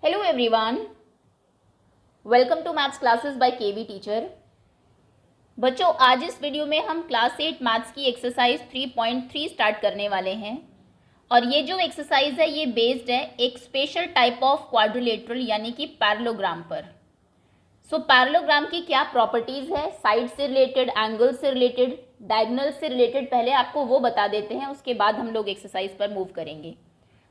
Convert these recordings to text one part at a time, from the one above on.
Hello everyone, welcome to maths classes by KV teacher. बच्चों, आज इस वीडियो में हम क्लास 8 मैथ्स की एक्सरसाइज 3.3 स्टार्ट करने वाले हैं और ये जो एक्सरसाइज है ये बेस्ड है एक स्पेशल टाइप ऑफ क्वाड्रिलेटरल यानी कि पैरेललोग्राम पर। सो पैरेललोग्राम की क्या प्रॉपर्टीज़ है, साइड से रिलेटेड, एंगल से रिलेटेड, डायगोनल से रिलेटेड, पहले आपको वो बता देते हैं, उसके बाद हम लोग एक्सरसाइज पर मूव करेंगे।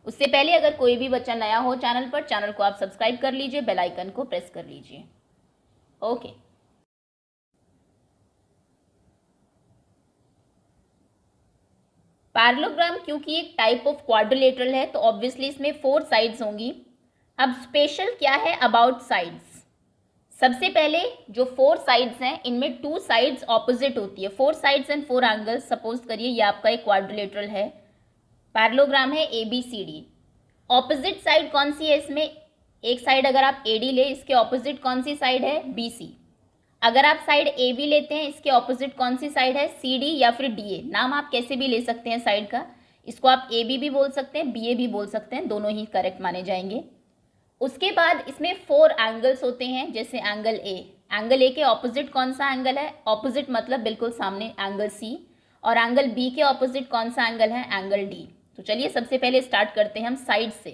उससे पहले अगर कोई भी बच्चा नया हो चैनल पर, चैनल को आप सब्सक्राइब कर लीजिए, बेल आइकन को प्रेस कर लीजिए। ओके, पैरेललोग्राम क्योंकि एक टाइप ऑफ क्वाड्रिलेटरल है तो ऑब्वियसली इसमें 4 साइड्स होंगी। अब स्पेशल क्या है अबाउट साइड्स? सबसे पहले जो 4 साइड्स हैं इनमें 2 साइड्स ऑपोजिट होती है। 4 साइड्स एंड 4 एंगल्स, सपोज करिए ये आपका एक क्वाड्रिलेटरल है, पैरेललोग्राम है ABCD। ऑपोजिट साइड कौन सी है इसमें? एक साइड अगर आप AD ले, इसके ऑपोजिट कौन सी साइड है? BC। अगर आप साइड AB लेते हैं, इसके ऑपोजिट कौन सी साइड है? CD या फिर DA। नाम आप कैसे भी ले सकते हैं साइड का, इसको आप AB भी बोल सकते हैं, BA भी बोल सकते हैं, दोनों ही करेक्ट माने जाएंगे। उसके बाद इसमें 4 एंगल्स होते हैं, जैसे एंगल A। एंगल A के ऑपोजिट कौन सा एंगल है? ऑपोजिट मतलब बिल्कुल सामने, एंगल C। और एंगल B के ऑपोजिट कौन सा एंगल है? Angle D। तो चलिए सबसे पहले स्टार्ट करते हैं हम साइड से।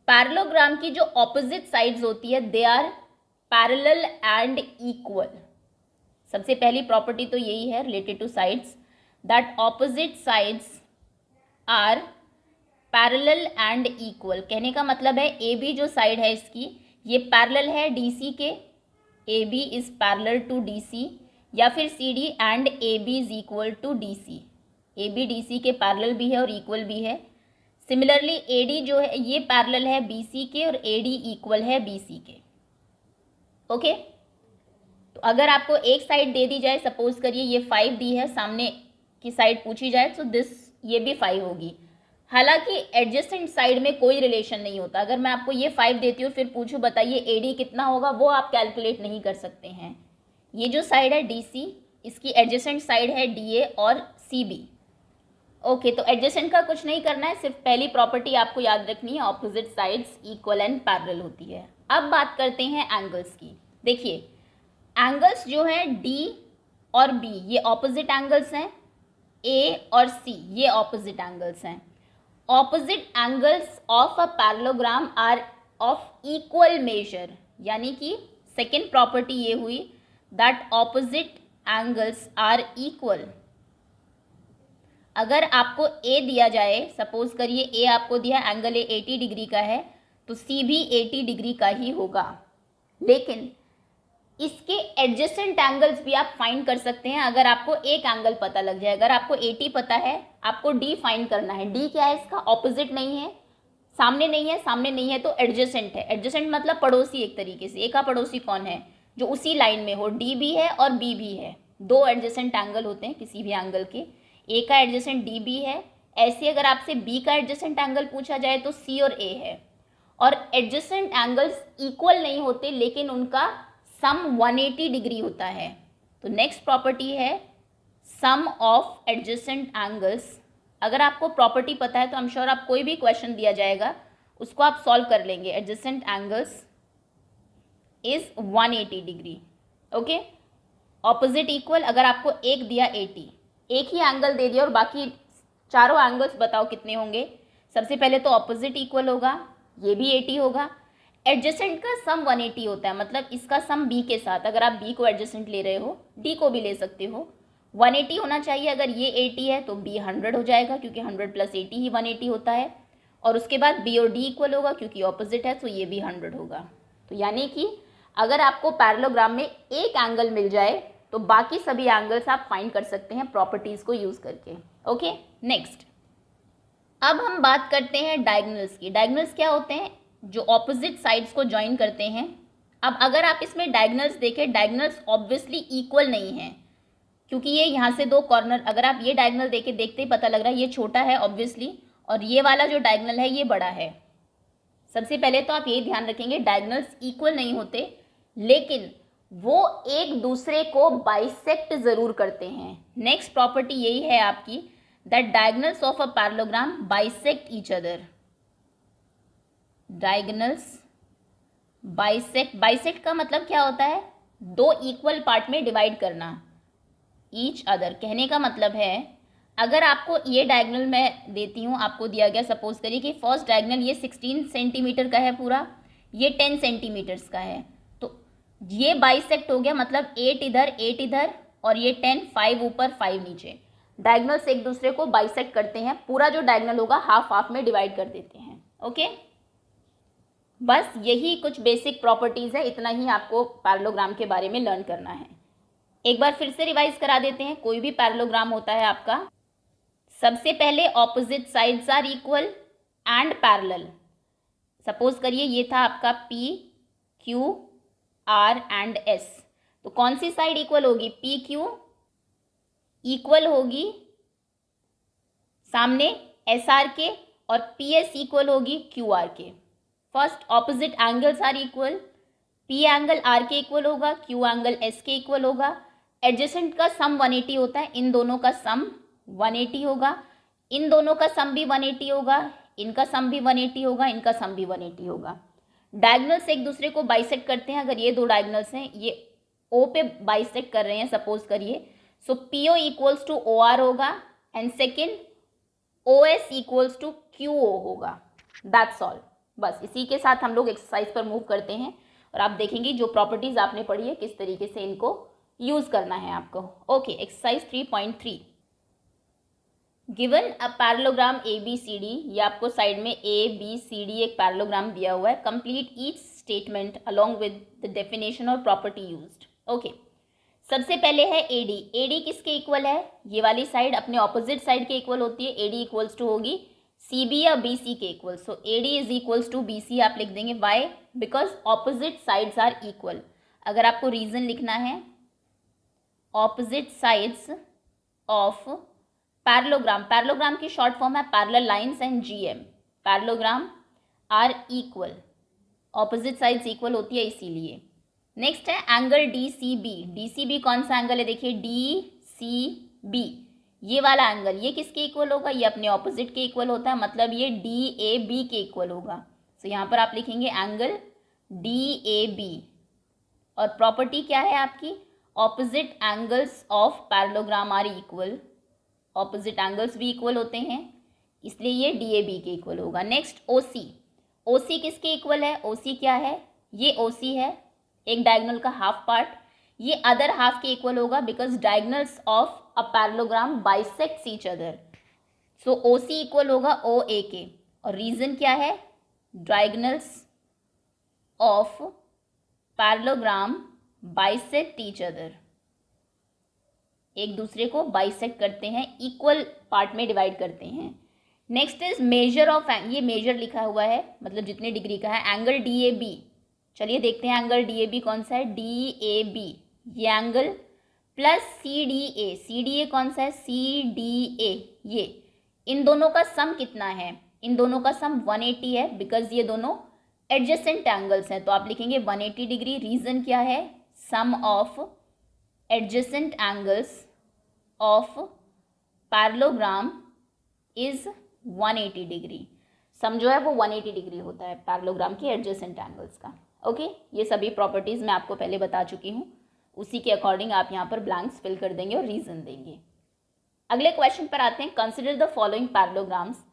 पैरेललोग्राम की जो ऑपोजिट साइड्स होती है they are parallel and equal. सबसे पहली प्रॉपर्टी तो यही है related to sides, that opposite sides are parallel and equal. कहने का मतलब है AB जो साइड है इसकी ये पैरेलल है DC के, AB is parallel to DC, या फिर CD and AB is equal to DC। AB DC के पैरेलल भी है और इक्वल भी है। सिमिलरली AD जो है ये पैरेलल है BC के और AD इक्वल है BC के। ओके, तो अगर आपको एक साइड दे दी जाए, सपोज करिए ये 5 दी है, सामने की साइड पूछी जाए तो ये भी 5 होगी। हालांकि एडजेसेंट साइड में कोई रिलेशन नहीं होता। अगर मैं आपको ये 5 देती हूँ फिर पूछूँ बताइए AD कितना होगा, वो आप कैलकुलेट नहीं कर सकते हैं। ये जो साइड है DC, इसकी एडजेसेंट साइड है DA और CB। ओके, तो एडजेसेंट का कुछ नहीं करना है, सिर्फ पहली प्रॉपर्टी आपको याद रखनी है, opposite sides equal and parallel होती है। अब बात करते हैं एंगल्स की। देखिए एंगल्स जो है D और B ये ऑपोजिट एंगल्स हैं, A और C ये ऑपोजिट एंगल्स हैं। Opposite angles of a parallelogram are of equal measure, यानी कि सेकेंड प्रॉपर्टी ये हुई that opposite angles are equal. अगर आपको A दिया जाए, सपोज करिए A आपको दिया, एंगल A 80 डिग्री का है तो C भी 80 डिग्री का ही होगा। लेकिन इसके एडजेसेंट एंगल्स भी आप फाइंड कर सकते हैं अगर आपको एक एंगल पता लग जाए। अगर आपको 80 पता है, आपको D फाइंड करना है। D क्या है इसका? ऑपोजिट नहीं है, सामने नहीं है, सामने नहीं है तो एडजेसेंट है। एडजेसेंट मतलब पड़ोसी एक तरीके से। A का पड़ोसी कौन है? जो उसी लाइन में हो। D भी है और B भी है, 2 एडजेसेंट एंगल होते हैं किसी भी एंगल के। A का एडजेसेंट D भी है। ऐसे अगर आपसे B का एडजेसेंट एंगल पूछा जाए तो C और A है। और एडजेसेंट एंगल्स इक्वल नहीं होते लेकिन उनका सम 180 डिग्री होता है। तो नेक्स्ट प्रॉपर्टी है सम ऑफ एडजेसेंट एंगल्स। अगर आपको प्रॉपर्टी पता है तो आई एम श्योर आप कोई भी क्वेश्चन दिया जाएगा उसको आप सॉल्व कर लेंगे। Adjacent angles is 180 degree. Okay, opposite equal. अगर आपको एक दिया 80, एक ही एंगल दे दिया और बाकी चारों एंगल्स बताओ कितने होंगे। सबसे पहले तो ऑपोजिट इक्वल होगा, ये भी 80 होगा। एडजेसेंट का सम 180 होता है, मतलब इसका सम B के साथ। अगर आप B को एडजेसेंट ले रहे हो, D को भी ले सकते हो, 180 होना चाहिए। अगर ये 80 है तो B 100 हो जाएगा क्योंकि 100 + 80 ही 180 होता है। और उसके बाद B और D इक्वल होगा क्योंकि ऑपोजिट है तो ये भी 100 होगा। तो यानी कि अगर आपको पैरेललोग्राम में एक एंगल मिल जाए तो बाकी सभी एंगल्स आप फाइंड कर सकते हैं प्रॉपर्टीज़ को यूज़ करके। ओके, नेक्स्ट अब हम बात करते हैं डायगोनल्स की। डायगोनल्स क्या होते हैं? जो ऑपोजिट साइड्स को ज्वाइन करते हैं। अब अगर आप इसमें डायगोनल्स देखें, डायगोनल्स ऑब्वियसली इक्वल नहीं है क्योंकि ये यहाँ से 2 कॉर्नर, अगर आप ये डायगोनल देखे देखते ही पता लग रहा है ये छोटा है ऑब्वियसली, और ये वाला जो डायगोनल है ये बड़ा है। सबसे पहले तो आप यही ध्यान रखेंगे डायगोनल्स इक्वल नहीं होते लेकिन वो एक दूसरे को बाइसेक्ट जरूर करते हैं। नेक्स्ट प्रॉपर्टी यही है आपकी that diagonals of a parallelogram bisect each other. Diagonals bisect, bisect का मतलब क्या होता है? दो इक्वल पार्ट में डिवाइड करना ईच अदर। कहने का मतलब है अगर आपको ये डायगोनल मैं देती हूँ, आपको दिया गया, सपोज करिए कि फर्स्ट डायगोनल ये 16 सेंटीमीटर का है पूरा, ये 10 सेंटीमीटर्स का है, तो ये बाइसेक्ट हो गया, मतलब 8 इधर 8 इधर और ये 10, 5 ऊपर 5 नीचे। डायगोनल्स एक दूसरे को बाइसेक्ट करते हैं, पूरा जो डायगोनल होगा हाफ हाफ में डिवाइड कर देते हैं। ओके, बस यही कुछ बेसिक प्रॉपर्टीज़ है, इतना ही आपको पैरेललोग्राम के बारे में लर्न करना है। एक बार फिर से रिवाइज करा देते हैं। कोई भी पैरेललोग्राम होता है आपका, सबसे पहले opposite sides are equal and parallel. Suppose करिए ये था आपका P, Q, R and S, तो कौन सी साइड इक्वल होगी? P Q इक्वल होगी सामने SR के और PS इक्वल होगी QR के। First opposite angles are equal, P angle R के इक्वल होगा, Q एंगल S के इक्वल होगा। एडजेसेंट का सम 180 होता है, इन दोनों का सम 180 होगा, इन दोनों का सम भी 180 होगा, इनका सम भी 180 होगा, इनका सम भी 180 होगा। डायगोनल्स एक दूसरे को बाइसेक्ट करते हैं। अगर ये दो डायगोनल्स हैं, ये O पे बाइसेक्ट कर रहे हैं सपोज करिए, so PO equals to OR होगा and second OS equals to QO होगा। That's all. बस इसी के साथ हम लोग एक्सरसाइज पर मूव करते हैं और आप देखेंगे जो प्रॉपर्टीज आपने पढ़ी है किस तरीके से इनको यूज करना है आपको। Okay, exercise 3.3, given a parallelogram ABCD, ये आपको साइड में ABCD एक पैरेललोग्राम दिया हुआ है। Complete each statement along with the definition और प्रॉपर्टी यूज्ड। ओके, सबसे पहले है AD। AD किसके इक्वल है? ये वाली साइड अपने ऑपोजिट साइड के इक्वल होती है। AD इक्वल्स टू होगी CB या BC के equal, so AD is equals to BC आप लिख देंगे। Why? Because opposite sides are equal. अगर आपको रीजन लिखना है, opposite sides of parallelogram, parallelogram की शॉर्ट फॉर्म है parallel lines and GM, parallelogram are equal, opposite sides equal होती है इसीलिए। नेक्स्ट है एंगल DCB। DCB कौन सा एंगल है? देखिए DCB ये वाला एंगल, ये किसके इक्वल होगा? ये अपने ऑपोजिट के इक्वल होता है, मतलब ये DAB के इक्वल होगा। तो यहाँ पर आप लिखेंगे एंगल DAB और प्रॉपर्टी क्या है आपकी? Opposite angles of parallelogram are equal, opposite angles भी इक्वल होते हैं इसलिए ये DAB के इक्वल होगा। Next OC। OC किसके इक्वल है? OC क्या है? ये OC है, एक डायगोनल का हाफ पार्ट, ये अदर हाफ के इक्वल होगा because diagonals of a parallelogram bisects each other. So OC equal होगा OA के। और रीजन क्या है? Diagonals of parallelogram bisect each other, एक दूसरे को बाइसेक्ट करते हैं, इक्वल पार्ट में डिवाइड करते हैं। नेक्स्ट इज मेजर ऑफ, ये मेजर लिखा हुआ है मतलब जितने डिग्री का है, एंगल DAB। चलिए देखते हैं एंगल DAB कौन सा है। DAB ये एंगल प्लस CDA, CDA कौन सा है? CDA ये, इन दोनों का सम कितना है? इन दोनों का सम 180 है बिकॉज ये दोनों एडजेसेंट एंगल्स हैं, तो आप लिखेंगे 180 डिग्री। रीजन क्या है? Sum of adjacent angles of parallelogram is 180 degree. Sum जो है वो 180 डिग्री होता है पैरेललोग्राम के एडजेसेंट एंगल्स का। ओके, ये सभी प्रॉपर्टीज़ मैं आपको पहले बता चुकी हूँ, उसी के अकॉर्डिंग आप यहाँ पर ब्लैंक्स फिल कर देंगे और रीजन देंगे। अगले क्वेश्चन पर आते हैं। Consider the following parallelograms.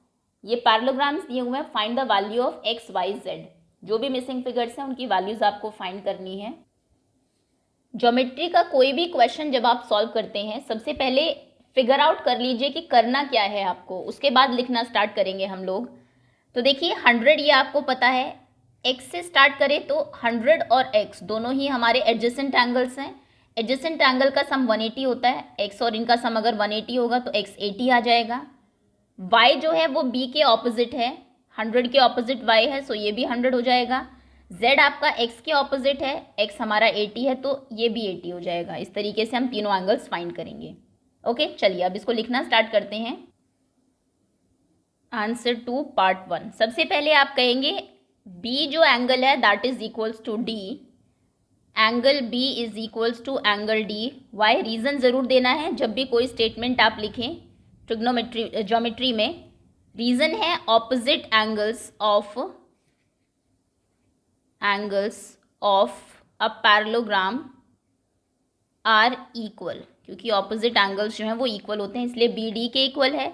ये पैरेललोग्राम्स दिए हुए हैं, find the value of X, Y, Z। जो भी मिसिंग फिगर्स हैं उनकी वैल्यूज आपको फाइंड करनी है। ज्योमेट्री का कोई भी क्वेश्चन जब आप सॉल्व करते हैं, सबसे पहले फिगर आउट कर लीजिए कि करना क्या है आपको, उसके बाद लिखना स्टार्ट करेंगे हम लोग। तो देखिए 100 ये आपको पता है, X से स्टार्ट करें तो 100 और X दोनों ही हमारे एडजेसेंट एंगल्स हैं। एडजेसेंट एंगल का सम 180 होता है, X और इनका सम अगर 180 होगा तो X 80 आ जाएगा। Y जो है वो B के ऑपोजिट है, 100 के ऑपोजिट Y है, सो ये भी 100 हो जाएगा। Z आपका X के ऑपोजिट है, X हमारा 80 है तो ये भी 80 हो जाएगा। इस तरीके से हम तीनों एंगल्स फाइंड करेंगे। ओके, चलिए अब इसको लिखना स्टार्ट करते हैं। Answer to part 1। सबसे पहले आप कहेंगे B जो एंगल है that is equals to D, angle B is equals to angle D। Why? Reason ज़रूर देना है जब भी कोई स्टेटमेंट आप लिखें ट्रिग्नोमेट्री ज्योमेट्री में। रीज़न है opposite angles of angles of a parallelogram are equal, क्योंकि ऑपोजिट एंगल्स जो हैं वो इक्वल होते हैं, इसलिए बी डी के इक्वल है।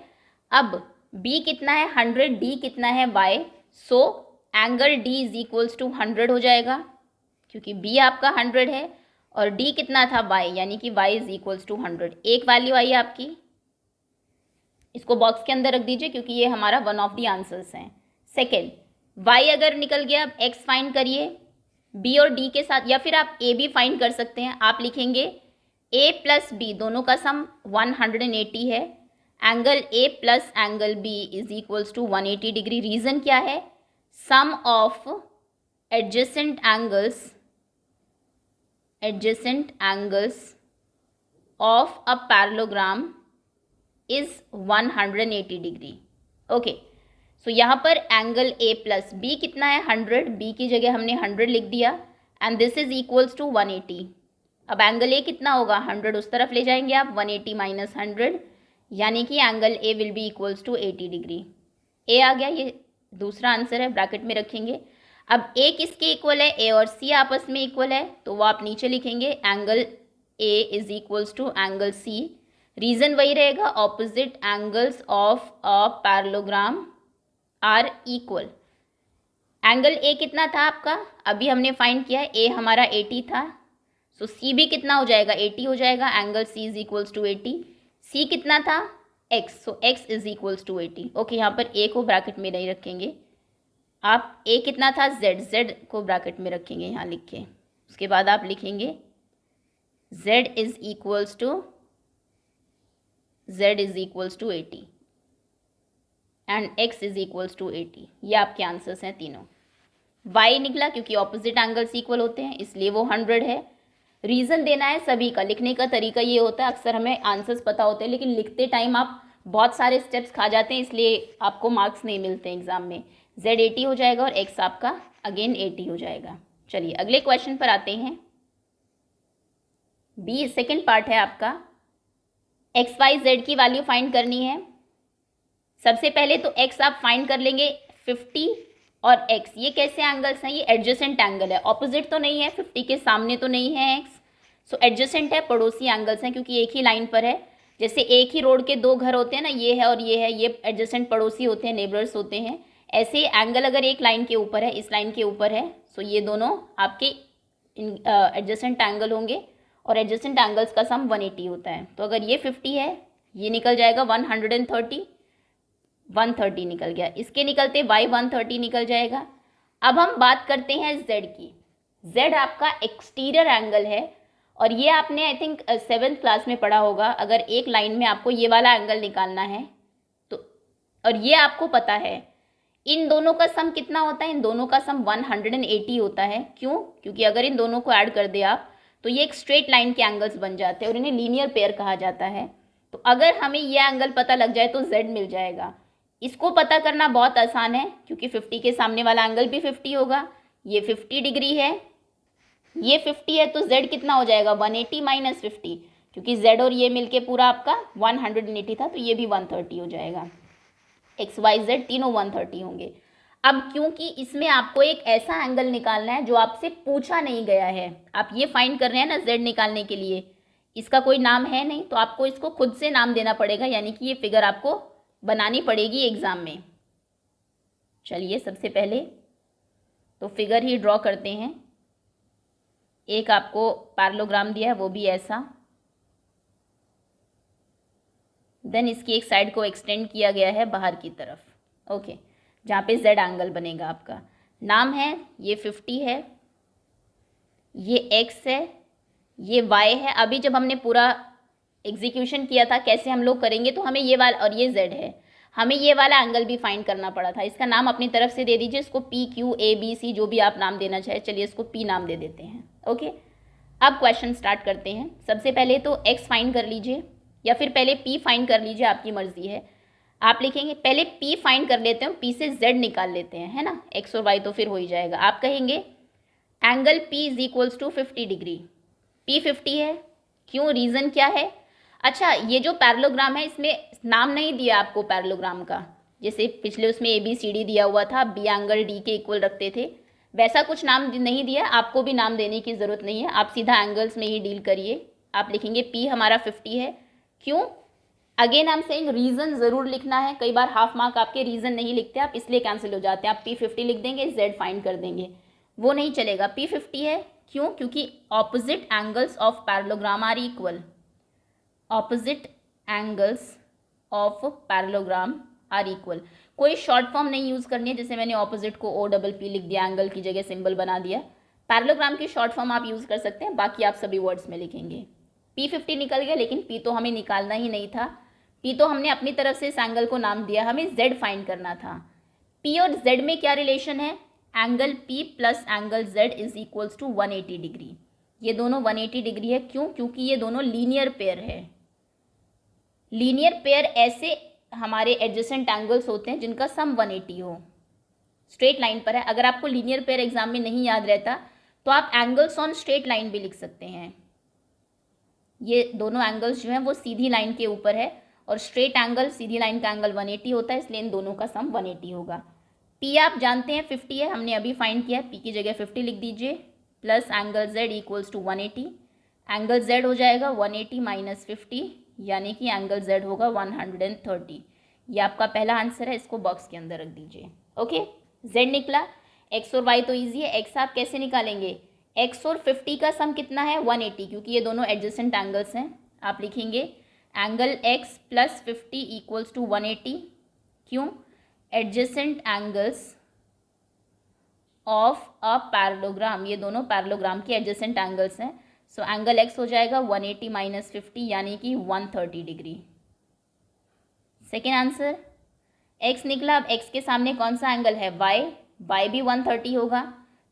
अब बी कितना है 100, डी कितना है y, so angle D is equals to 100 हो जाएगा, क्योंकि बी आपका 100 है और डी कितना था y, यानी कि y इज इक्वल्स टू 100। एक वैल्यू आई आपकी, इसको बॉक्स के अंदर रख दीजिए क्योंकि ये हमारा वन ऑफ द आंसर्स हैं। सेकेंड, y अगर निकल गया, अब x फाइंड करिए b और d के साथ, या फिर आप a भी फाइंड कर सकते हैं। आप लिखेंगे a प्लस b दोनों का सम 180 है, angle a plus angle b is equals to 180 degree. Reason क्या है? Sum of adjacent angles of a parallelogram is 180 degree. Okay, so यहाँ पर एंगल a प्लस b कितना है 100, b की जगह हमने 100 लिख दिया, and this is equals to 180। अब एंगल a कितना होगा 100, उस तरफ ले जाएंगे आप, 180 माइनस 100, यानी कि angle a will be equals to 80 degree. a आ गया, ये दूसरा आंसर है, ब्रैकेट में रखेंगे। अब a किसके इक्वल है? a और c आपस में इक्वल है, तो वो आप नीचे लिखेंगे angle a is equals to angle c। Reason वही रहेगा, opposite angles of a parallelogram are equal. Angle A कितना था आपका? अभी हमने फाइंड किया है, ए हमारा 80 था, सो सी भी कितना हो जाएगा 80 हो जाएगा, angle C is equals to 80। C कितना था? X, so x is equals to 80। Okay, यहाँ पर ए को ब्रैकेट में नहीं रखेंगे आप, ए कितना था? जेड, जेड को ब्रैकेट में रखेंगे यहाँ लिख के। उसके बाद आप लिखेंगे Z is equals to 80 and x is equals to 80। ये आपके आंसर्स हैं तीनों। y निकला क्योंकि ऑपोजिट एंगल्स इक्वल होते हैं, इसलिए वो 100 है। रीज़न देना है सभी का, लिखने का तरीका ये होता है, अक्सर हमें आंसर्स पता होते हैं लेकिन लिखते टाइम आप बहुत सारे स्टेप्स खा जाते हैं, इसलिए आपको मार्क्स नहीं मिलते एग्जाम में। z 80 हो जाएगा और x आपका अगेन 80 हो जाएगा। चलिए अगले क्वेश्चन पर आते हैं। बी सेकेंड पार्ट है आपका, एक्स वाई जेड की वैल्यू फाइंड करनी है। सबसे पहले तो x आप फाइंड कर लेंगे 50 और x, ये कैसे एंगल्स हैं? ये एडजेसेंट एंगल है, ऑपोजिट तो नहीं है, 50 के सामने तो नहीं है x, सो एडजेसेंट है, पड़ोसी एंगल्स हैं क्योंकि एक ही लाइन पर है। जैसे एक ही रोड के दो घर होते हैं ना, ये है और ये है, ये एडजेसेंट पड़ोसी होते हैं, नेबर्स होते हैं। ऐसे एंगल अगर एक लाइन के ऊपर है, इस लाइन के ऊपर है, सो ये दोनों आपके एडजेसेंट एंगल होंगे और एडजेसेंट एंगल्स का सम 180 होता है। तो अगर ये 50 है, ये निकल जाएगा 130 निकल गया, इसके निकलते y 130 निकल जाएगा। अब हम बात करते हैं z की। z आपका एक्सटीरियर एंगल है और ये आपने आई थिंक 7th क्लास में पढ़ा होगा। अगर एक लाइन में आपको ये वाला एंगल निकालना है तो, और ये आपको पता है, इन दोनों का सम कितना होता है? इन दोनों का सम 180 होता है। क्यों? क्योंकि अगर इन दोनों को ऐड कर दे आप तो ये एक स्ट्रेट लाइन के एंगल्स बन जाते हैं और इन्हें लीनियर पेयर कहा जाता है। तो अगर हमें ये एंगल पता लग जाए तो z मिल जाएगा। इसको पता करना बहुत आसान है क्योंकि 50 के सामने वाला एंगल भी 50 होगा, ये 50 डिग्री है, ये 50 है, तो z कितना हो जाएगा 180 माइनस 50, क्योंकि z और ये मिलके पूरा आपका 180 था, तो ये भी 130 हो जाएगा। एक्स वाई जेड तीनों 130 होंगे। अब क्योंकि इसमें आपको एक ऐसा एंगल निकालना है जो आपसे पूछा नहीं गया है, आप ये फाइंड कर रहे हैं ना z निकालने के लिए, इसका कोई नाम है नहीं, तो आपको इसको खुद से नाम देना पड़ेगा, यानी कि ये फिगर आपको बनानी पड़ेगी एग्जाम में। चलिए सबसे पहले तो फिगर ही ड्रॉ करते हैं। एक आपको पैरेललोग्राम दिया है, वो भी ऐसा, देन इसकी एक साइड को एक्सटेंड किया गया है बाहर की तरफ, ओके, जहाँ पे z एंगल बनेगा आपका। नाम है, ये 50 है, ये x है, ये y है। अभी जब हमने पूरा एग्जीक्यूशन किया था कैसे हम लोग करेंगे, तो हमें ये वाला, और ये z है, हमें ये वाला एंगल भी फाइंड करना पड़ा था। इसका नाम अपनी तरफ से दे दीजिए, इसको p q a b c जो भी आप नाम देना चाहे, चलिए इसको p नाम दे देते हैं। ओके, अब क्वेश्चन स्टार्ट करते हैं। सबसे पहले तो x फाइंड कर लीजिए या फिर पहले p फाइंड कर लीजिए, आपकी मर्जी है। आप लिखेंगे पहले p फाइंड कर लेते हैं, p से z निकाल लेते हैं, है ना, x और y तो फिर हो ही जाएगा। आप कहेंगे angle p is equals to 50 degree, p 50 है, क्यों, रीज़न क्या है? अच्छा, ये जो पैरेललोग्राम है इसमें नाम नहीं दिया आपको पैरेललोग्राम का, जैसे पिछले उसमें ABCD दिया हुआ था, B एंगल D के इक्वल रखते थे, वैसा कुछ नाम नहीं दिया, आपको भी नाम देने की ज़रूरत नहीं है, आप सीधा एंगल्स में ही डील करिए। आप लिखेंगे P हमारा 50 है, क्यों? Again I am saying reason ज़रूर लिखना है, कई बार हाफ मार्क आपके रीज़न नहीं लिखते आप, इसलिए कैंसिल हो जाते हैं। आप P50 लिख देंगे, Z फाइंड कर देंगे, वो नहीं चलेगा। P50 है, क्यों? क्योंकि opposite angles of parallelogram are equal, opposite angles of parallelogram are equal. कोई शॉर्ट फॉर्म नहीं यूज़ करनी है, जैसे मैंने ऑपोजिट को OPP लिख दिया, एंगल की जगह सिंबल बना दिया। पैरेललोग्राम की शॉर्ट फॉर्म आप यूज़ कर सकते हैं, बाकी आप सभी वर्ड्स में लिखेंगे। P50 निकल गया, लेकिन P तो हमें निकालना ही नहीं था। P तो हमने अपनी तरफ से इस एंगल को नाम दिया, हमें Z फाइंड करना था। P और Z में क्या रिलेशन है? Angle P plus angle Z is equals to 180 degree. ये दोनों 180 डिग्री है, क्यों? क्योंकि ये दोनों लीनियर पेयर है। लीनियर पेयर ऐसे हमारे एडजेसेंट एंगल्स होते हैं जिनका सम 180 हो, स्ट्रेट लाइन पर है। अगर आपको लीनियर पेयर एग्जाम में नहीं याद रहता तो आप एंगल्स ऑन स्ट्रेट लाइन भी लिख सकते हैं। ये दोनों एंगल्स जो हैं वो सीधी लाइन के ऊपर है, और स्ट्रेट एंगल सीधी लाइन का एंगल 180 होता है, इसलिए इन दोनों का सम 180 होगा। P आप जानते हैं 50 है, हमने अभी फाइंड किया, P की जगह 50 लिख दीजिए, plus angle Z equals to 180। Angle Z हो जाएगा 180 माइनस 50, यानी कि एंगल Z होगा 130। ये आपका पहला आंसर है, इसको बॉक्स के अंदर रख दीजिए। ओके, Z निकला। X और Y तो ईजी है, X आप कैसे निकालेंगे? X और 50 का सम कितना है? 180, क्योंकि ये दोनों एडजेसेंट एंगल्स हैं। आप लिखेंगे angle X plus 50 equals to 180, क्यों? Adjacent angles of a parallelogram, ये दोनों पैरेललोग्राम के एडजेसेंट एंगल्स हैं। सो एंगल X हो जाएगा 180 माइनस 50, यानी कि 130 डिग्री। सेकेंड आंसर X निकला। अब X के सामने कौन सा एंगल है? Y भी 130 होगा।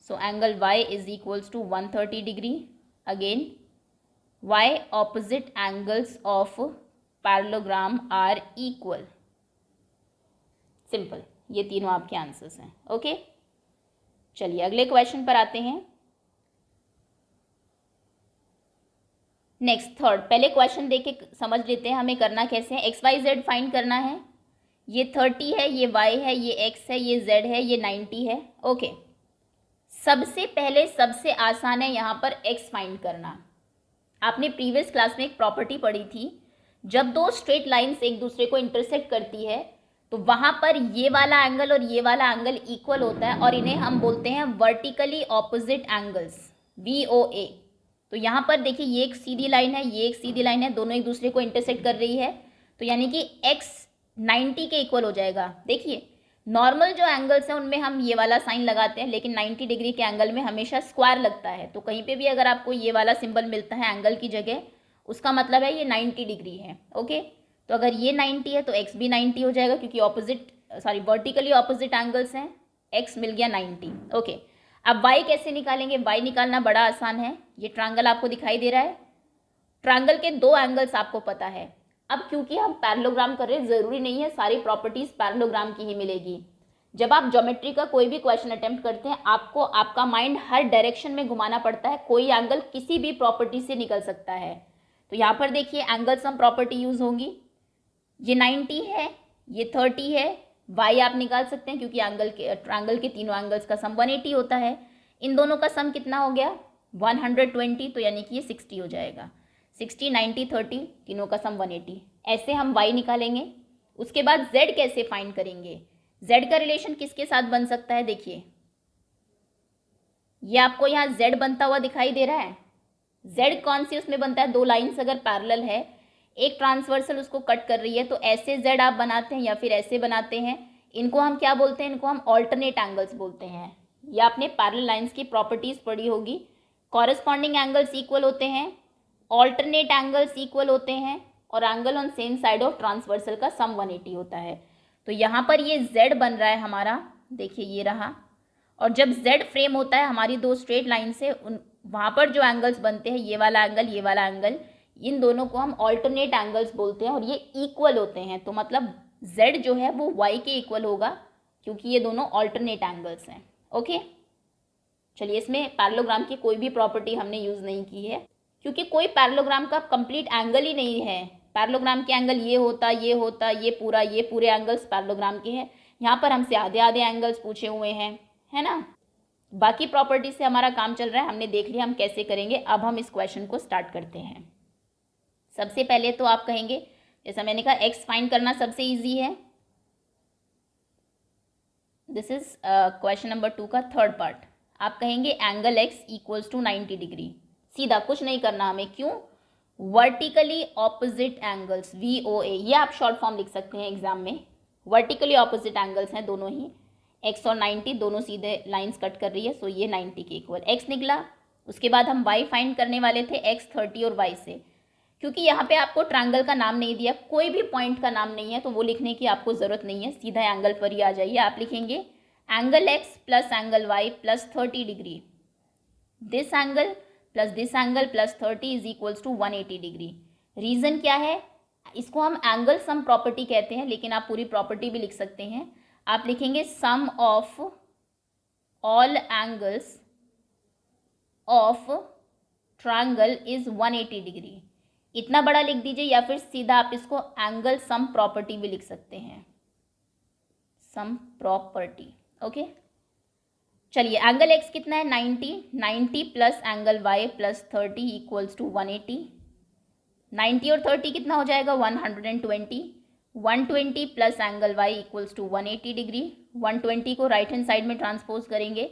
So angle Y is equals to 130 degree. Again Y opposite angles of parallelogram are equal. Simple, ये तीनों आपके आंसर्स हैं। ओके, चलिए अगले क्वेश्चन पर आते हैं। नेक्स्ट थर्ड, पहले क्वेश्चन देख के समझ लेते हैं हमें करना कैसे है। XYZ फाइंड करना है। ये 30 है, ये Y है, ये X है, ये Z है, ये 90 है। ओके, सबसे पहले सबसे आसान है यहाँ पर X फाइंड करना। आपने प्रीवियस क्लास में एक प्रॉपर्टी पढ़ी थी, जब दो स्ट्रेट लाइंस एक दूसरे को इंटरसेक्ट करती है तो वहाँ पर ये वाला एंगल और ये वाला एंगल इक्वल होता है, और इन्हें हम बोलते हैं वर्टिकली ऑपोजिट एंगल्स, VOA। तो यहाँ पर देखिए, ये एक सीधी लाइन है, ये एक सीधी लाइन है, दोनों एक दूसरे को इंटरसेक्ट कर रही है, तो यानी कि X 90 के इक्वल हो जाएगा। देखिए, नॉर्मल जो एंगल्स हैं उनमें हम ये वाला साइन लगाते हैं, लेकिन 90 डिग्री के एंगल में हमेशा स्क्वायर लगता है। तो कहीं पे भी अगर आपको ये वाला सिंबल मिलता है एंगल की जगह, उसका मतलब है ये 90 डिग्री है। ओके, तो अगर ये 90 है तो X भी 90 हो जाएगा, क्योंकि वर्टिकली ऑपोजिट एंगल्स हैं। X मिल गया 90। ओके, अब Y कैसे निकालेंगे? Y निकालना बड़ा आसान है। ये ट्रायंगल आपको दिखाई दे रहा है, ट्रायंगल के दो एंगल्स आपको पता है। अब क्योंकि हम पैरेललोग्राम कर रहे हैं, ज़रूरी नहीं है सारी प्रॉपर्टीज़ पैरेललोग्राम की ही मिलेगी। जब आप ज्योमेट्री का कोई भी क्वेश्चन अटेम्प्ट करते हैं, आपको आपका माइंड हर डायरेक्शन में घुमाना पड़ता है, कोई एंगल किसी भी प्रॉपर्टी से निकल सकता है। तो यहाँ पर देखिए, एंगल सम प्रॉपर्टी यूज़ होंगी। ये 90 है, ये 30 है, Y आप निकाल सकते हैं क्योंकि ट्रायंगल के तीनों एंगल्स का सम 180 होता है। इन दोनों का सम कितना हो गया? 120, तो यानी कि ये 60 हो जाएगा। 60, 90, 30, तीनों का सम 180। ऐसे हम Y निकालेंगे। उसके बाद Z कैसे फाइंड करेंगे? Z का रिलेशन किसके साथ बन सकता है? देखिए, ये आपको यहाँ Z बनता हुआ दिखाई दे रहा है। Z कौन सी उसमें बनता है? दो लाइन्स अगर पैरेलल है, एक ट्रांसवर्सल उसको कट कर रही है, तो ऐसे Z आप बनाते हैं या फिर ऐसे बनाते हैं। इनको हम क्या बोलते हैं? इनको हम ऑल्टरनेट एंगल्स बोलते हैं। या आपने पैरेलल लाइंस की प्रॉपर्टीज पढ़ी होगी, कॉरेस्पॉन्डिंग एंगल्स इक्वल होते हैं, ऑल्टरनेट एंगल्स इक्वल होते हैं, और angle on same side of transversal का सम 180 होता है। तो यहाँ पर ये Z बन रहा है हमारा, देखिए ये रहा। और जब Z फ्रेम होता है हमारी दो स्ट्रेट लाइन से, वहाँ पर जो एंगल्स बनते हैं, ये वाला एंगल, ये वाला एंगल, इन दोनों को हम ऑल्टरनेट एंगल्स बोलते हैं, और ये इक्वल होते हैं। तो मतलब Z जो है वो Y के इक्वल होगा, क्योंकि ये दोनों ऑल्टरनेट एंगल्स हैं। ओके, चलिए, इसमें पैरेललोग्राम की कोई भी प्रॉपर्टी हमने यूज़ नहीं की है, क्योंकि कोई पैरेललोग्राम का कंप्लीट एंगल ही नहीं है। पैरेललोग्राम के एंगल ये होता, ये होता, ये पूरे एंगल्स पैरेललोग्राम के हैं। यहाँ पर हमसे आधे आधे एंगल्स पूछे हुए हैं, है ना। बाकी प्रॉपर्टी से हमारा काम चल रहा है, हमने देख लिया हम कैसे करेंगे। अब हम इस क्वेश्चन को स्टार्ट करते हैं। सबसे पहले तो आप कहेंगे, जैसा मैंने कहा एक्स फाइंड करना सबसे इजी है। दिस इज क्वेश्चन नंबर 2 का थर्ड पार्ट। आप कहेंगे angle x equals to 90 degree. सीधा कुछ नहीं करना हमें, क्यों? वर्टिकली ऑपोजिट एंगल्स VOA, ये आप शॉर्ट फॉर्म लिख सकते हैं एग्जाम में। वर्टिकली ऑपोजिट एंगल्स हैं दोनों ही, x और 90 दोनों सीधे लाइंस कट कर रही है, सो ये 90 के इक्वल x निकला। उसके बाद हम y फाइंड करने वाले थे x 30 और y से। क्योंकि यहाँ पे आपको ट्रायंगल का नाम नहीं दिया, कोई भी पॉइंट का नाम नहीं है, तो वो लिखने की आपको ज़रूरत नहीं है, सीधा एंगल पर ही आ जाइए। आप लिखेंगे angle x plus angle y plus 30 degree, this angle plus this angle plus 30 is equals to 180 degree. Reason क्या है? इसको हम एंगल सम प्रॉपर्टी कहते हैं, लेकिन आप पूरी प्रॉपर्टी भी लिख सकते हैं। आप लिखेंगे sum of all angles of triangle is 180 degree. इतना बड़ा लिख दीजिए, या फिर सीधा आप इसको एंगल सम प्रॉपर्टी भी लिख सकते हैं, सम प्रॉपर्टी। ओके, चलिए एंगल x कितना है? 90 plus angle y plus 30 equals to 180। 90 और 30 कितना हो जाएगा? 120। 120 plus angle y equals to 180 degree. 120 को राइट हैंड साइड में ट्रांसपोज करेंगे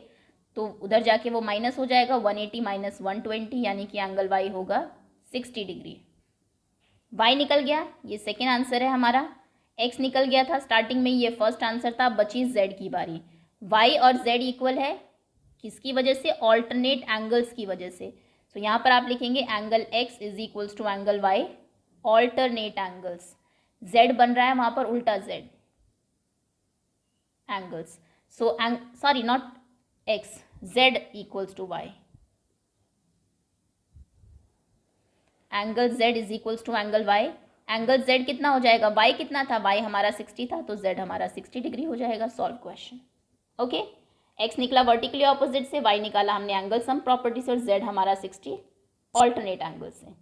तो उधर जाके वो माइनस हो जाएगा, 180 माइनस 120, यानी कि एंगल y होगा 60 डिग्री। y निकल गया, ये सेकेंड आंसर है हमारा। x निकल गया था स्टार्टिंग में, ये फर्स्ट आंसर था। बची z की बारी। y और z इक्वल है किसकी वजह से? ऑल्टरनेट एंगल्स की वजह से। तो यहाँ पर आप लिखेंगे angle x is equals to angle y, alternate angles. z बन रहा है वहाँ पर उल्टा z angles, so sorry not x, z equals to y। Angle z is equals to angle y। Angle z कितना हो जाएगा? y कितना था? y हमारा 60 था, तो z हमारा 60 डिग्री हो जाएगा। Solve question. ओके, x निकला वर्टिकली ऑपोजिट से, y निकाला हमने एंगल सम प्रॉपर्टी से, और z हमारा 60 ऑल्टरनेट एंगल से।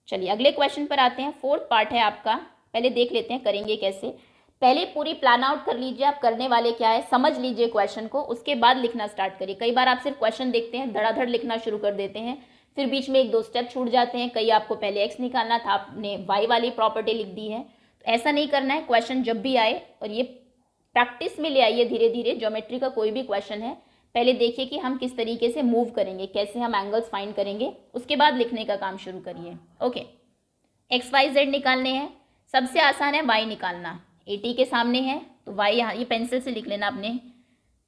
चलिए अगले क्वेश्चन पर आते हैं। फोर्थ पार्ट है आपका, पहले देख लेते हैं करेंगे कैसे। पहले पूरी प्लान आउट कर लीजिए, आप करने वाले क्या है समझ लीजिए क्वेश्चन को, उसके बाद लिखना स्टार्ट करिए। कई बार आप सिर्फ क्वेश्चन देखते हैं, धड़ाधड़ लिखना शुरू कर देते हैं, फिर बीच में 1-2 स्टेप छूट जाते हैं। कई आपको पहले x निकालना था, आपने y वाली प्रॉपर्टी लिख दी है। तो ऐसा नहीं करना है, क्वेश्चन जब भी आए, और ये प्रैक्टिस में ले आइए धीरे धीरे। ज्योमेट्री का कोई भी क्वेश्चन है, पहले देखिए कि हम किस तरीके से मूव करेंगे, कैसे हम एंगल्स फाइंड करेंगे, उसके बाद लिखने का काम शुरू करिए। ओके, एक्स वाई जेड निकालने हैं। सबसे आसान है y निकालना, 80 के सामने है तो y यहाँ, ये पेंसिल से लिख लेना अपने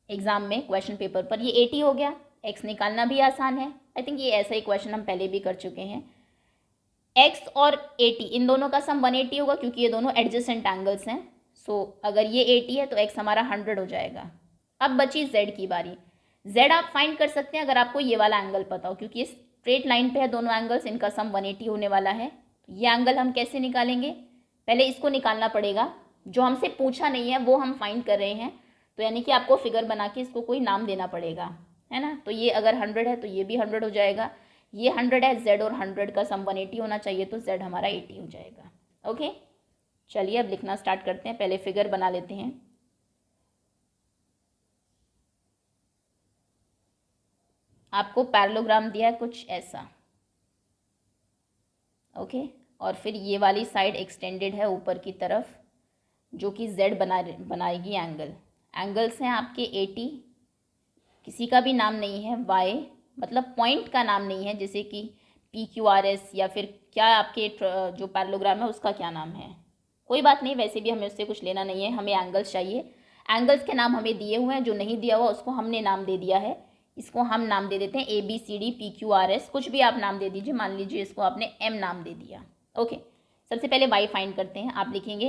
एग्जाम में क्वेश्चन पेपर पर। ये 80 हो गया, x निकालना भी आसान है। आई थिंक ये ऐसा ही क्वेश्चन हम पहले भी कर चुके हैं। x और 80 इन दोनों का सम 180 होगा, क्योंकि ये दोनों एडजेसेंट एंगल्स हैं। सो अगर ये 80 है तो x हमारा 100 हो जाएगा। अब बची z की बारी। z आप फाइंड कर सकते हैं अगर आपको ये वाला एंगल पता हो, क्योंकि ये स्ट्रेट लाइन पे है दोनों एंगल्स, इनका सम 180 होने वाला है। ये एंगल हम कैसे निकालेंगे? पहले इसको निकालना पड़ेगा, जो हमसे पूछा नहीं है वो हम फाइंड कर रहे हैं। तो यानी कि आपको फिगर बना के इसको कोई नाम देना पड़ेगा, है ना। तो ये अगर 100 है तो ये भी 100 हो जाएगा। ये 100 है, z और 100 का सम 180 होना चाहिए, तो z हमारा 80 हो जाएगा। ओके, चलिए अब लिखना स्टार्ट करते हैं। पहले फिगर बना लेते हैं। आपको पैरेललोग्राम दिया है कुछ ऐसा, ओके। और फिर ये वाली साइड एक्सटेंडेड है ऊपर की तरफ, जो कि z बनाएगी एंगल। एंगल्स हैं आपके 80, किसी का भी नाम नहीं है, y मतलब पॉइंट का नाम नहीं है, जैसे कि PQRS या फिर क्या आपके जो पैरेललोग्राम है उसका क्या नाम है, कोई बात नहीं। वैसे भी हमें उससे कुछ लेना नहीं है, हमें एंगल्स चाहिए। एंगल्स के नाम हमें दिए हुए हैं, जो नहीं दिया हुआ उसको हमने नाम दे दिया है। इसको हम नाम दे देते हैं ABCD PQRS, कुछ भी आप नाम दे दीजिए। मान लीजिए इसको आपने M नाम दे दिया। ओके, सबसे पहले y फाइंड करते हैं। आप लिखेंगे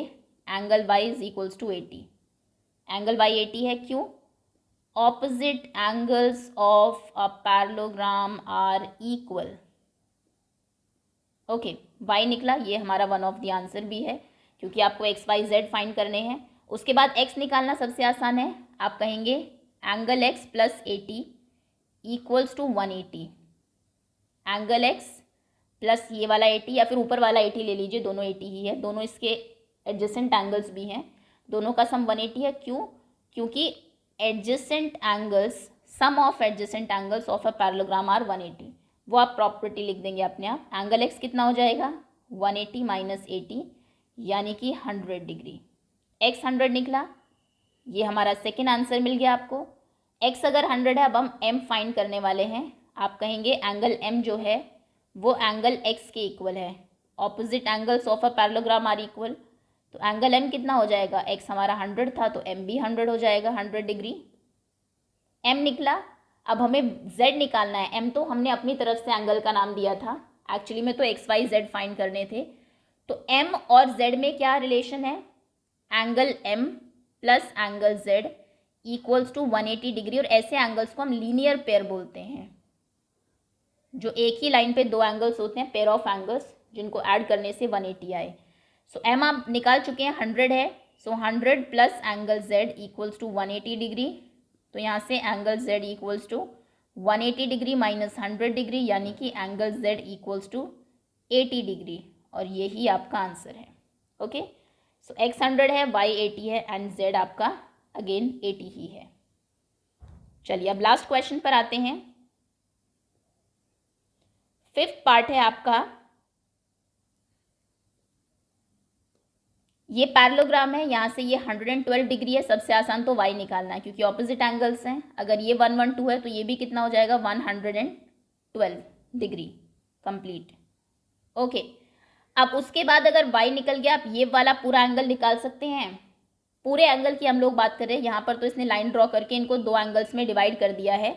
angle y is equals to 80। Angle y 80 है, क्यों? Opposite angles of a parallelogram are equal. Okay, y निकला, ये हमारा वन ऑफ द आंसर भी है, क्योंकि आपको x y z फाइंड करने हैं। उसके बाद x निकालना सबसे आसान है। आप कहेंगे angle x plus 80 equals to 180। Angle x plus ये वाला 80 या फिर ऊपर वाला 80 ले लीजिए, दोनों 80 ही है, दोनों इसके एडजेसेंट एंगल्स भी हैं, दोनों का सम 180 है। क्यों? क्योंकि adjacent angles sum of adjacent angles of a parallelogram are 180, वो आप प्रॉपर्टी लिख देंगे अपने आप। एंगल एक्स कितना हो जाएगा 180 माइनस 80 यानी कि 100 डिग्री। एक्स 100 निकला, ये हमारा सेकेंड आंसर मिल गया आपको। एक्स अगर 100 है, अब हम एम फाइंड करने वाले हैं। आप कहेंगे एंगल एम जो है वो एंगल एक्स के इक्वल है। Opposite angles of a parallelogram are equal, तो एंगल एम कितना हो जाएगा, एक्स हमारा 100 था तो एम भी 100 हो जाएगा, 100 डिग्री। एम निकला, अब हमें जेड निकालना है। एम तो हमने अपनी तरफ से एंगल का नाम दिया था, एक्चुअली में तो एक्स वाई जेड फाइंड करने थे। तो एम और जेड में क्या रिलेशन है, angle M plus angle Z equals to 180 degree. और ऐसे एंगल्स को हम लीनियर पेयर बोलते हैं, जो एक ही लाइन पे दो एंगल्स होते हैं, पेयर ऑफ एंगल्स, जिनको ऐड करने से 180 आए। सो एम आप निकाल चुके हैं, 100 है, so 100 plus angle Z equals to 180 degree. तो यहाँ से angle Z equals to 180 degree minus 100 degree, यानी कि angle Z equals to 80 degree, और यही आपका आंसर है। ओके, सो एक्स 100 है, वाई 80 है, एंड जेड आपका अगेन 80 ही है। चलिए अब लास्ट क्वेश्चन पर आते हैं। फिफ्थ पार्ट है आपका, ये पैरेललोग्राम है, यहाँ से ये 112 डिग्री है। सबसे आसान तो y निकालना है क्योंकि ऑपोजिट एंगल्स हैं। अगर ये 112 है तो ये भी कितना हो जाएगा 112 डिग्री कंप्लीट। ओके, अब उसके बाद अगर y निकल गया, आप ये वाला पूरा एंगल निकाल सकते हैं। पूरे एंगल की हम लोग बात कर रहे हैं, यहाँ पर तो इसने लाइन ड्रॉ करके इनको दो एंगल्स में डिवाइड कर दिया है।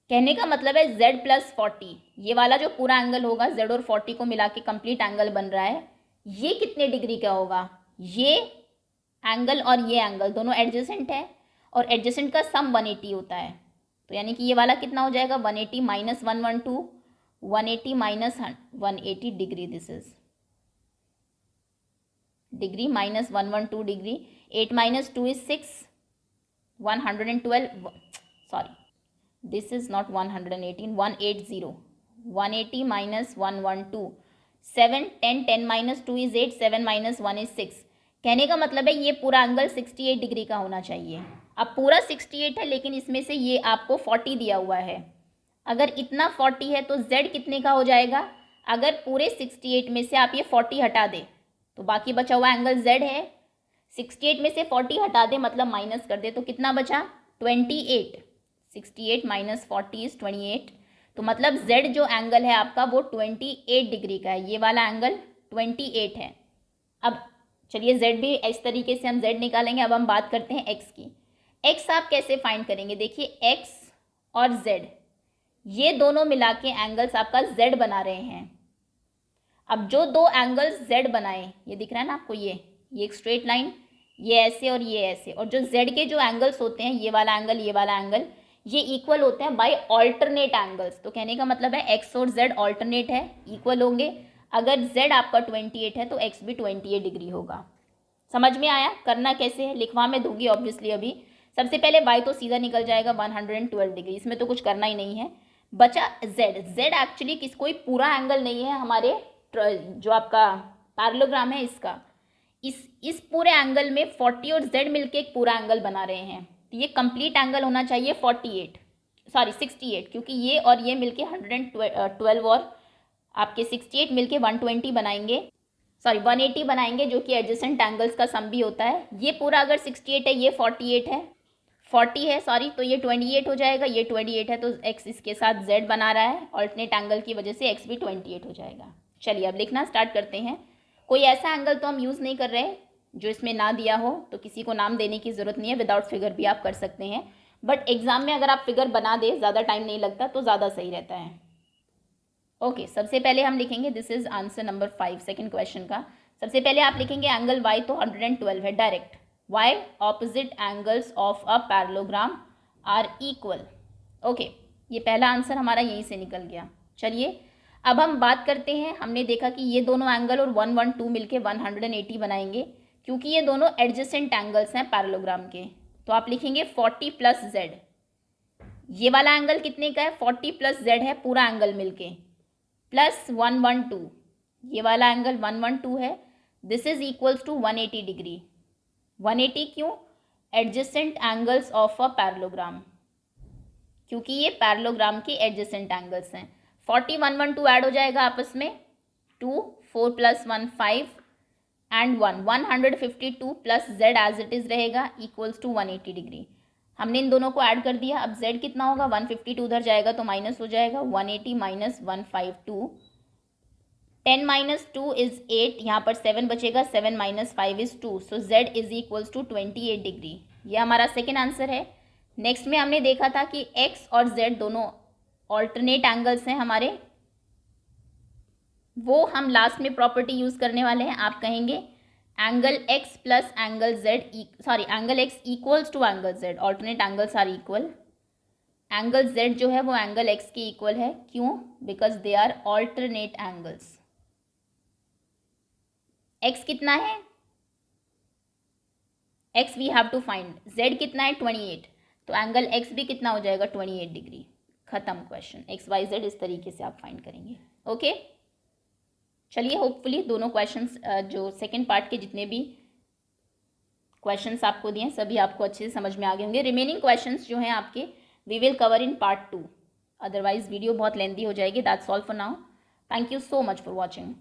कहने का मतलब है z प्लस 40, ये वाला जो पूरा एंगल होगा z और 40 को मिला के कंप्लीट एंगल बन रहा है। ये कितने डिग्री का होगा, ये एंगल और ये एंगल दोनों एडजेसेंट है, और एडजेसेंट का सम 180 होता है। तो यानी कि ये वाला कितना हो जाएगा 180 minus 112, 180 minus 180 degree, this is degree minus 112 degree. 8 minus 2 is 6, 112, sorry this is not 118, 180, 180 minus 112, 7, 10, 10 minus 2 is 8, 7 minus 1 is 6। कहने का मतलब है ये पूरा एंगल 68 डिग्री का होना चाहिए। अब पूरा 68 है, लेकिन इसमें से ये आपको 40 दिया हुआ है। अगर इतना 40 है तो z कितने का हो जाएगा, अगर पूरे 68 में से आप ये 40 हटा दें तो बाकी बचा हुआ एंगल z है। 68 में से 40 हटा दें मतलब माइनस कर दे, तो कितना बचा 28। 68 माइनस 40 इज 28, तो मतलब z जो एंगल है आपका वो 28 डिग्री का है। ये वाला एंगल 28 है। अब चलिए z भी इस तरीके से हम z निकालेंगे। अब हम बात करते हैं x की। x आप कैसे फाइंड करेंगे, देखिए x और z ये दोनों मिला के एंगल्स आपका z बना रहे हैं। अब जो दो एंगल्स z बनाए, ये दिख रहा है ना आपको, ये एक स्ट्रेट लाइन, ये ऐसे और ये ऐसे, और जो z के जो एंगल्स होते हैं, ये वाला एंगल, ये वाला एंगल, ये इक्वल होते हैं बाय ऑल्टरनेट एंगल्स। तो कहने का मतलब है x और z ऑल्टरनेट है, इक्वल होंगे। अगर z आपका 28 है तो x भी 28 डिग्री होगा। समझ में आया, करना कैसे है, लिखवा में दूंगी ऑब्वियसली। अभी सबसे पहले y तो सीधा निकल जाएगा 112 डिग्री, इसमें तो कुछ करना ही नहीं है। बचा z एक्चुअली कोई पूरा एंगल नहीं है हमारे जो आपका पैरेललोग्राम है इसका। इस पूरे एंगल में 40 और z मिलके एक पूरा एंगल बना रहे हैं। तो ये कंप्लीट एंगल होना चाहिए 68, क्योंकि ये और ये मिलके 112 और आपके 68 मिलके 120 बनाएंगे, सॉरी 180 बनाएंगे, जो कि एडजेसेंट एंगल्स का सम भी होता है। ये पूरा अगर 68 है, ये 48 है, 40 है सॉरी, तो ये 28 हो जाएगा, ये 28 है, तो x इसके साथ z बना रहा है, ऑल्टरनेट एंगल की वजह से x भी 28 हो जाएगा। चलिए अब लिखना स्टार्ट करते हैं। कोई ऐसा एंगल तो हम यूज़ नहीं कर रहे जो इसमें ना दिया हो, तो किसी को नाम देने की ज़रूरत नहीं है, विदाउट फिगर भी आप कर सकते हैं। बट एग्जाम में अगर आप फिगर बना दें, ज़्यादा टाइम नहीं लगता, तो ज़्यादा सही रहता है। ओके, सबसे पहले हम लिखेंगे, this is answer number 5 second question का। सबसे पहले आप लिखेंगे एंगल y तो 112 है direct, y opposite angles of a parallelogram are equal. Okay, ये पहला आंसर हमारा यहीं से निकल गया। चलिए अब हम बात करते हैं, हमने देखा कि ये दोनों एंगल और 112 मिलके 180 बनाएंगे, क्योंकि ये दोनों एडजेसेंट एंगल्स हैं पैरेललोग्राम के। तो आप लिखेंगे 40 प्लस z, ये वाला एंगल कितने का है 40 प्लस z है पूरा एंगल मिलके, प्लस 112, ये वाला एंगल 112 है, this is equals to 180 degree. 180 क्यों, adjacent angles of a parallelogram. क्योंकि ये पैरेललोग्राम के एडजेसेंट एंगल्स हैं। 40 1 1 2 ऐड हो जाएगा आपस में, 2 4 + 1 5 and 1 152 plus z as it is रहेगा इक्वल्स टू 180 डिग्री। हमने इन दोनों को ऐड कर दिया। अब z कितना होगा, 152 उधर जाएगा तो माइनस हो जाएगा, 180 माइनस 152, 10 माइनस 2 इज 8, यहाँ पर 7 बचेगा, 7 minus 5 is 2, so z is equals to 28 degree. ये हमारा सेकेंड आंसर है। नेक्स्ट में हमने देखा था कि x और z दोनों ऑल्टरनेट एंगल्स हैं हमारे, वो हम लास्ट में प्रॉपर्टी यूज़ करने वाले हैं। आप कहेंगे angle x plus angle z, sorry angle x equals to angle z, alternate angles are equal. Angle z जो है वो एंगल x के इक्वल है, क्यों? Because they are alternate angles. x कितना है, x we have to find, z कितना है 28, तो एंगल x भी कितना हो जाएगा 28 डिग्री। खत्म क्वेश्चन। x y z इस तरीके से आप फाइंड करेंगे। ओके चलिए, होपफुली दोनों क्वेश्चंस जो सेकंड पार्ट के जितने भी क्वेश्चंस आपको दिए सभी आपको अच्छे से समझ में आ गए होंगे। रिमेनिंग क्वेश्चंस जो हैं आपके we will cover in part 2, otherwise video बहुत लेंथी हो जाएगी। That's all for now. Thank you so much for watching.